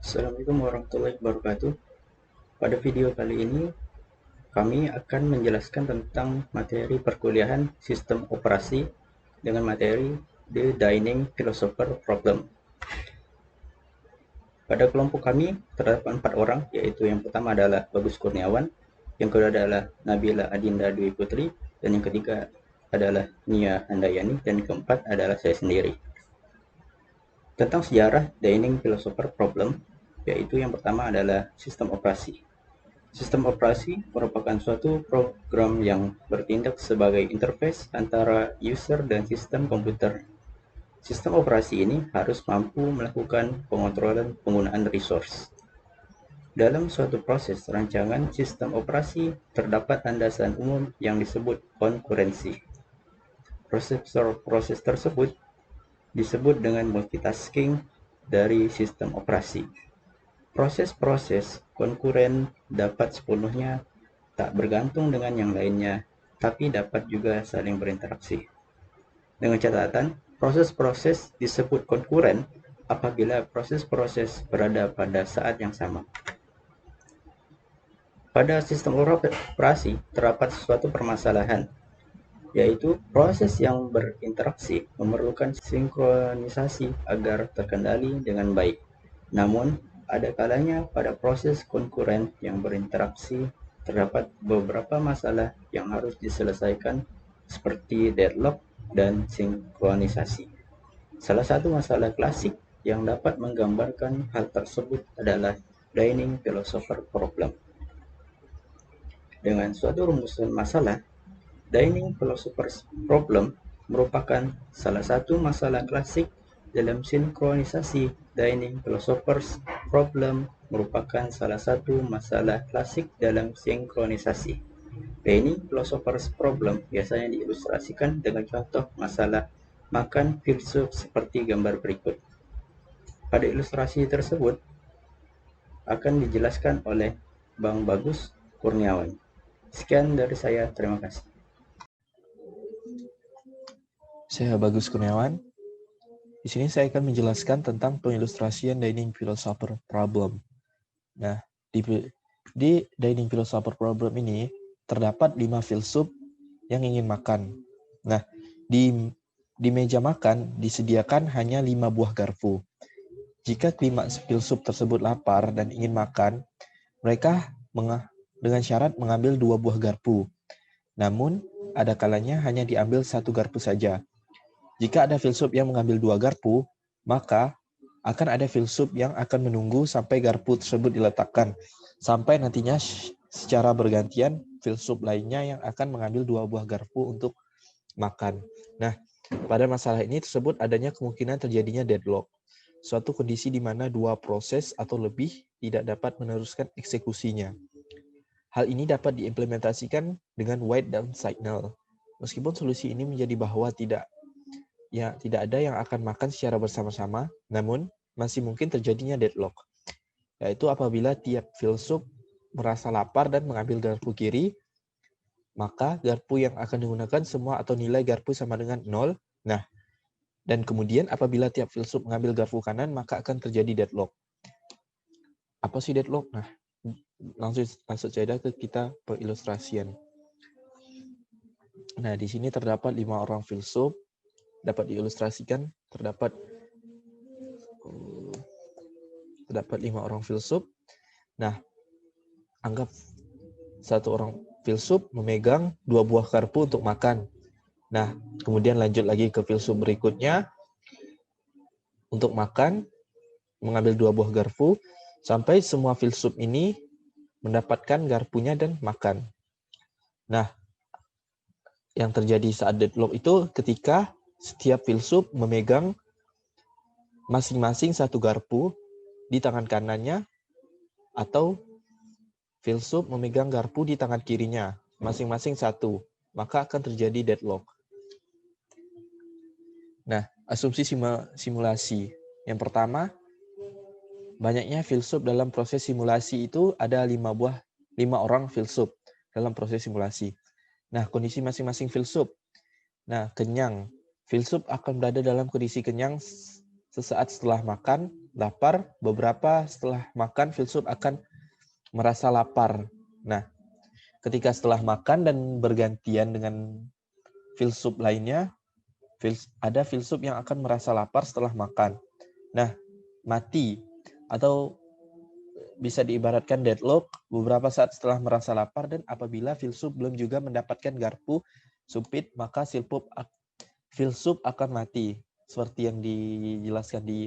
Assalamualaikum warahmatullahi wabarakatuh. Pada video kali ini, kami akan menjelaskan tentang materi perkuliahan sistem operasi dengan materi The Dining Philosopher Problem. Pada kelompok kami terdapat 4 orang, yaitu yang pertama adalah Bagus Kurniawan, yang kedua adalah Nabila Adinda Dwi Putri, dan yang ketiga adalah Nia Handayani, dan yang keempat adalah saya sendiri. Tentang sejarah Dining Philosopher Problem, yaitu yang pertama adalah sistem operasi. Sistem operasi merupakan suatu program yang bertindak sebagai interface antara user dan sistem komputer. Sistem operasi ini harus mampu melakukan pengontrolan penggunaan resource. Dalam suatu proses rancangan sistem operasi, terdapat landasan umum yang disebut konkurensi. Proses tersebut disebut dengan multitasking dari sistem operasi. Proses-proses konkuren dapat sepenuhnya tak bergantung dengan yang lainnya, tapi dapat juga saling berinteraksi. Dengan catatan, proses-proses disebut konkuren apabila proses-proses berada pada saat yang sama. Pada sistem operasi terdapat suatu permasalahan, yaitu proses yang berinteraksi memerlukan sinkronisasi agar terkendali dengan baik. Namun, ada kalanya pada proses konkuren yang berinteraksi terdapat beberapa masalah yang harus diselesaikan seperti deadlock dan sinkronisasi. Salah satu masalah klasik yang dapat menggambarkan hal tersebut adalah Dining Philosopher Problem. Dengan suatu rumusan masalah, Dining Philosopher's Problem merupakan salah satu masalah klasik dalam sinkronisasi. Dining Philosopher's Problem merupakan salah satu masalah klasik dalam sinkronisasi. Dining Philosopher's Problem biasanya diilustrasikan dengan contoh masalah makan filsuf seperti gambar berikut. Pada ilustrasi tersebut akan dijelaskan oleh Bang Bagus Kurniawan. Sekian dari saya, terima kasih. Saya Bagus Kurniawan. Di sini saya akan menjelaskan tentang pengilustrasian Dining Philosopher Problem. Nah, di Dining Philosopher Problem ini terdapat 5 filsuf yang ingin makan. Nah, di meja makan disediakan hanya 5 buah garpu. Jika kelima filsuf tersebut lapar dan ingin makan, mereka dengan syarat mengambil 2 buah garpu. Namun, ada kalanya hanya diambil 1 garpu saja. Jika ada filsuf yang mengambil 2 garpu, maka akan ada filsuf yang akan menunggu sampai garpu tersebut diletakkan, sampai nantinya secara bergantian filsuf lainnya yang akan mengambil 2 buah garpu untuk makan. Nah, pada masalah ini tersebut adanya kemungkinan terjadinya deadlock, suatu kondisi di mana 2 proses atau lebih tidak dapat meneruskan eksekusinya. Hal ini dapat diimplementasikan dengan write down signal. Meskipun solusi ini menjadi bahwa tidak ada yang akan makan secara bersama-sama, namun masih mungkin terjadinya deadlock, yaitu apabila tiap filsuf merasa lapar dan mengambil garpu kiri, maka garpu yang akan digunakan semua atau nilai garpu sama dengan 0. Nah, dan kemudian apabila tiap filsuf mengambil garpu kanan, maka akan terjadi deadlock. Apa sih deadlock? Nah, langsung saja ke kita pengilustrasian. Nah, di sini terdapat 5 orang filsuf. Dapat diilustrasikan, terdapat 5 orang filsuf. Nah, anggap 1 orang filsuf memegang 2 buah garpu untuk makan. Nah, kemudian lanjut lagi ke filsuf berikutnya untuk makan, mengambil 2 buah garpu, sampai semua filsuf ini mendapatkan garpunya dan makan. Nah, yang terjadi saat deadlock itu ketika setiap filsuf memegang masing-masing 1 garpu di tangan kanannya, atau filsuf memegang garpu di tangan kirinya, masing-masing 1, maka akan terjadi deadlock. Nah, asumsi simulasi. Yang pertama, banyaknya filsuf dalam proses simulasi itu ada 5 orang filsuf dalam proses simulasi. Nah, kondisi masing-masing filsuf. Nah, kenyang. Filsuf akan berada dalam kondisi kenyang sesaat setelah makan lapar, beberapa setelah makan filsuf akan merasa lapar. Nah, ketika setelah makan dan bergantian dengan filsuf lainnya, ada filsuf yang akan merasa lapar setelah makan. Nah, mati atau bisa diibaratkan deadlock beberapa saat setelah merasa lapar, dan apabila filsuf belum juga mendapatkan garpu sumpit, maka filsuf akan mati. Seperti yang dijelaskan di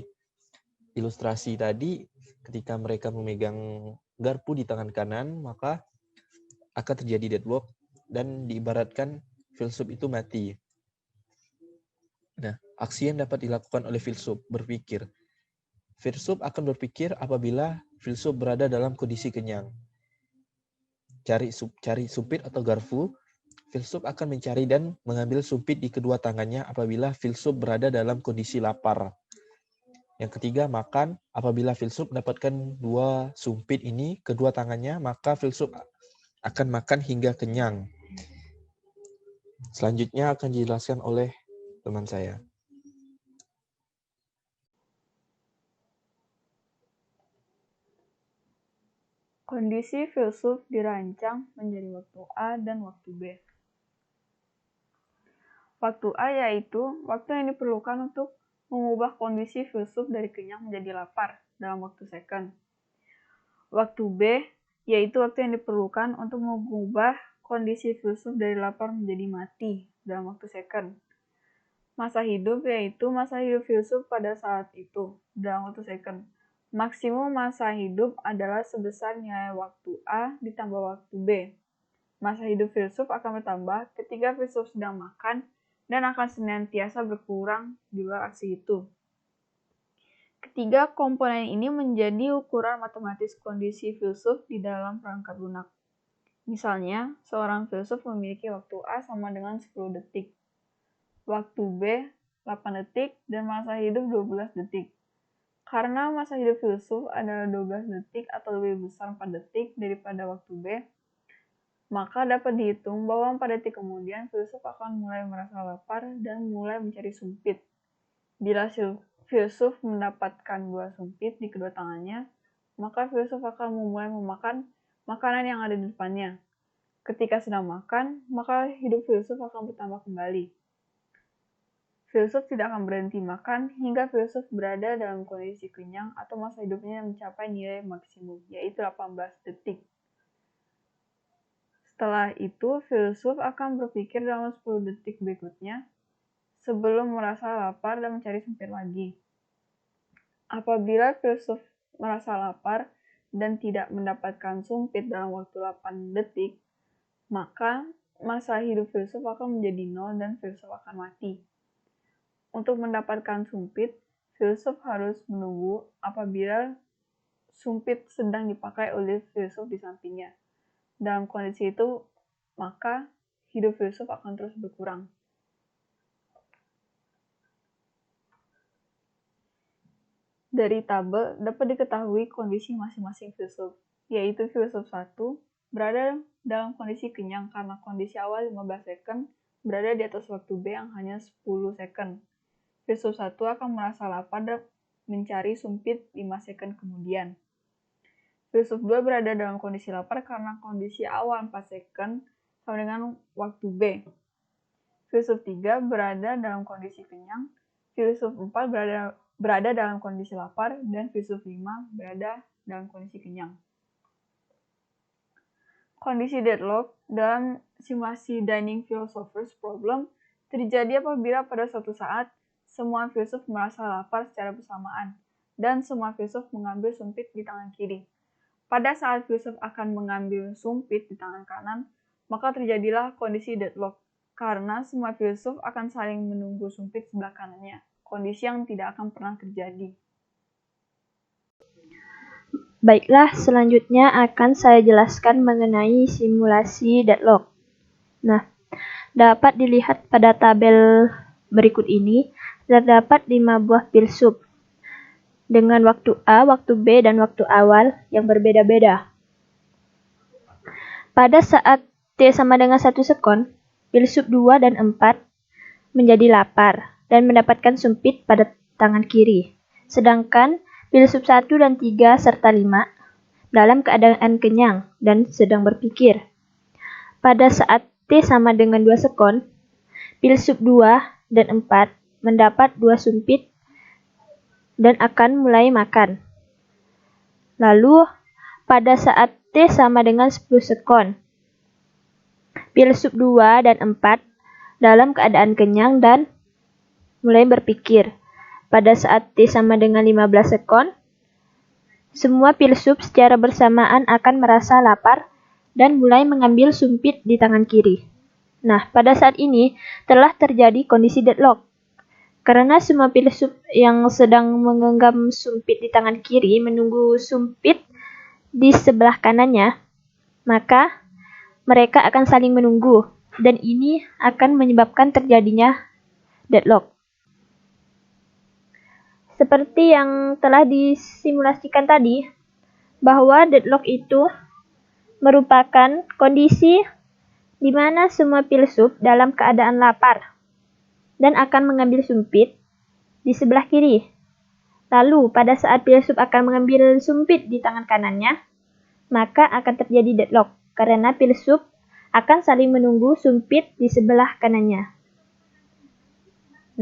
ilustrasi tadi, ketika mereka memegang garpu di tangan kanan, maka akan terjadi deadlock dan diibaratkan filsuf itu mati. Nah, aksi yang dapat dilakukan oleh filsuf berpikir. Filsuf akan berpikir apabila filsuf berada dalam kondisi kenyang. Cari sumpit atau garpu, filsuf akan mencari dan mengambil sumpit di kedua tangannya apabila filsuf berada dalam kondisi lapar. Yang ketiga, makan. Apabila filsuf mendapatkan 2 sumpit ini kedua tangannya, maka filsuf akan makan hingga kenyang. Selanjutnya akan dijelaskan oleh teman saya. Kondisi filsuf dirancang menjadi waktu A dan waktu B. Waktu A yaitu waktu yang diperlukan untuk mengubah kondisi filsuf dari kenyang menjadi lapar dalam waktu second. Waktu B yaitu waktu yang diperlukan untuk mengubah kondisi filsuf dari lapar menjadi mati dalam waktu second. Masa hidup yaitu masa hidup filsuf pada saat itu dalam waktu second. Maksimum masa hidup adalah sebesar nilai waktu A ditambah waktu B. Masa hidup filsuf akan bertambah ketika filsuf sedang makan dan akan senantiasa berkurang di luar aksi itu. Ketiga komponen ini menjadi ukuran matematis kondisi filsuf di dalam perangkat lunak. Misalnya, seorang filsuf memiliki waktu A sama dengan 10 detik, waktu B 8 detik, dan masa hidup 12 detik. Karena masa hidup filsuf adalah 12 detik atau lebih besar 4 detik daripada waktu B, maka dapat dihitung bahwa 4 detik kemudian filsuf akan mulai merasa lapar dan mulai mencari sumpit. Bila filsuf mendapatkan 2 sumpit di kedua tangannya, maka filsuf akan mulai memakan makanan yang ada di depannya. Ketika sedang makan, maka hidup filsuf akan bertambah kembali. Filsuf tidak akan berhenti makan hingga filsuf berada dalam kondisi kenyang atau masa hidupnya mencapai nilai maksimum, yaitu 18 detik. Setelah itu, filsuf akan berpikir dalam 10 detik berikutnya sebelum merasa lapar dan mencari sumpit lagi. Apabila filsuf merasa lapar dan tidak mendapatkan sumpit dalam waktu 8 detik, maka masa hidup filsuf akan menjadi 0 dan filsuf akan mati. Untuk mendapatkan sumpit, filsuf harus menunggu apabila sumpit sedang dipakai oleh filsuf di sampingnya. Dalam kondisi itu, maka hidup filsuf akan terus berkurang. Dari tabel dapat diketahui kondisi masing-masing filsuf, yaitu filsuf 1 berada dalam kondisi kenyang karena kondisi awal 15 second berada di atas waktu B yang hanya 10 second. Filsuf 1 akan merasa lapar dan mencari sumpit 5 second kemudian. Filsuf 2 berada dalam kondisi lapar karena kondisi awal 4 second sama dengan waktu B. Filsuf 3 berada dalam kondisi kenyang, filsuf 4 berada dalam kondisi lapar, dan filsuf 5 berada dalam kondisi kenyang. Kondisi deadlock dalam simulasi Dining Philosopher's Problem terjadi apabila pada suatu saat semua filsuf merasa lapar secara bersamaan, dan semua filsuf mengambil sumpit di tangan kiri. Pada saat filsuf akan mengambil sumpit di tangan kanan, maka terjadilah kondisi deadlock, karena semua filsuf akan saling menunggu sumpit sebelah kanannya, kondisi yang tidak akan pernah terjadi. Baiklah, selanjutnya akan saya jelaskan mengenai simulasi deadlock. Nah, dapat dilihat pada tabel berikut ini, terdapat 5 buah filsuf dengan waktu A, waktu B, dan waktu awal yang berbeda-beda. Pada saat T sama dengan 1 sekon, filsuf 2 dan 4 menjadi lapar dan mendapatkan sumpit pada tangan kiri. Sedangkan filsuf 1 dan 3 serta 5 dalam keadaan kenyang dan sedang berpikir. Pada saat T sama dengan 2 sekon, filsuf 2 dan 4 mendapat 2 sumpit dan akan mulai makan. Lalu, pada saat T sama dengan 10 sekon, filsuf 2 dan 4 dalam keadaan kenyang dan mulai berpikir. Pada saat T sama dengan 15 sekon, semua filsuf secara bersamaan akan merasa lapar dan mulai mengambil sumpit di tangan kiri. Nah, pada saat ini telah terjadi kondisi deadlock. Karena semua filsuf yang sedang menggenggam sumpit di tangan kiri menunggu sumpit di sebelah kanannya, maka mereka akan saling menunggu, dan ini akan menyebabkan terjadinya deadlock. Seperti yang telah disimulasikan tadi, bahwa deadlock itu merupakan kondisi di mana semua filsuf dalam keadaan lapar dan akan mengambil sumpit di sebelah kiri. Lalu, pada saat filsuf akan mengambil sumpit di tangan kanannya, maka akan terjadi deadlock, karena filsuf akan saling menunggu sumpit di sebelah kanannya.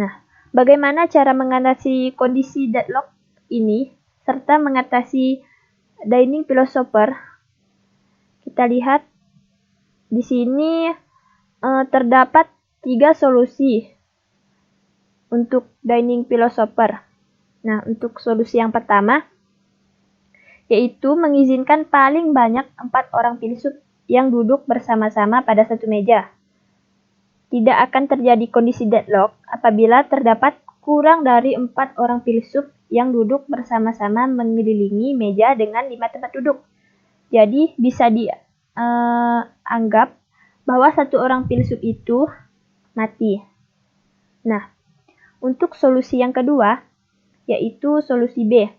Nah, bagaimana cara mengatasi kondisi deadlock ini, serta mengatasi dining philosopher? Kita lihat di sini terdapat 3 solusi untuk dining philosopher. Nah, untuk solusi yang pertama, yaitu mengizinkan paling banyak 4 orang filsuf yang duduk bersama-sama pada satu meja. Tidak akan terjadi kondisi deadlock apabila terdapat kurang dari 4 orang filsuf yang duduk bersama-sama mengelilingi meja dengan 5 tempat duduk. Jadi bisa dianggap bahwa satu orang filsuf itu mati. Nah, untuk solusi yang kedua, yaitu solusi B,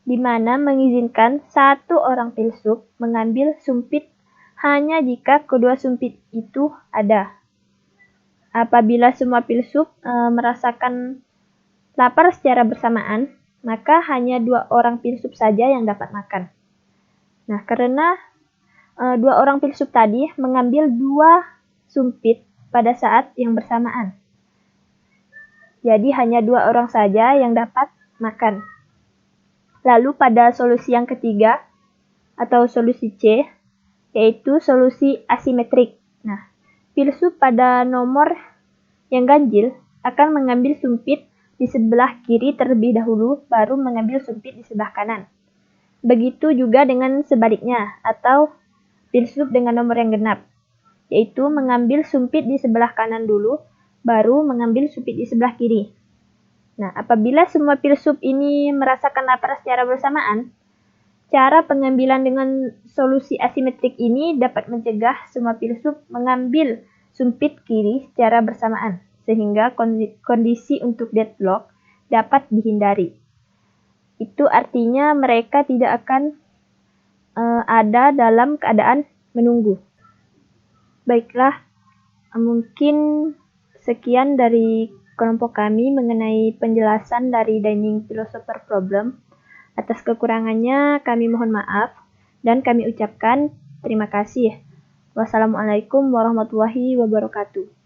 di mana mengizinkan satu orang filsuf mengambil sumpit hanya jika kedua sumpit itu ada. Apabila semua filsuf merasakan lapar secara bersamaan, maka hanya 2 orang filsuf saja yang dapat makan. Nah, karena 2 orang filsuf tadi mengambil 2 sumpit pada saat yang bersamaan, jadi hanya 2 orang saja yang dapat makan. Lalu pada solusi yang ketiga, atau solusi C, yaitu solusi asimetrik. Nah, filsuf pada nomor yang ganjil akan mengambil sumpit di sebelah kiri terlebih dahulu, baru mengambil sumpit di sebelah kanan. Begitu juga dengan sebaliknya, atau filsuf dengan nomor yang genap, yaitu mengambil sumpit di sebelah kanan dulu, baru mengambil sumpit di sebelah kiri. Nah, apabila semua filsuf ini merasakan lapar secara bersamaan, cara pengambilan dengan solusi asimetrik ini dapat mencegah semua filsuf mengambil sumpit kiri secara bersamaan, sehingga kondisi untuk deadlock dapat dihindari. Itu artinya mereka tidak akan ada dalam keadaan menunggu. Baiklah, mungkin sekian dari kelompok kami mengenai penjelasan dari dining philosopher problem. Atas kekurangannya kami mohon maaf dan kami ucapkan terima kasih. Wassalamualaikum warahmatullahi wabarakatuh.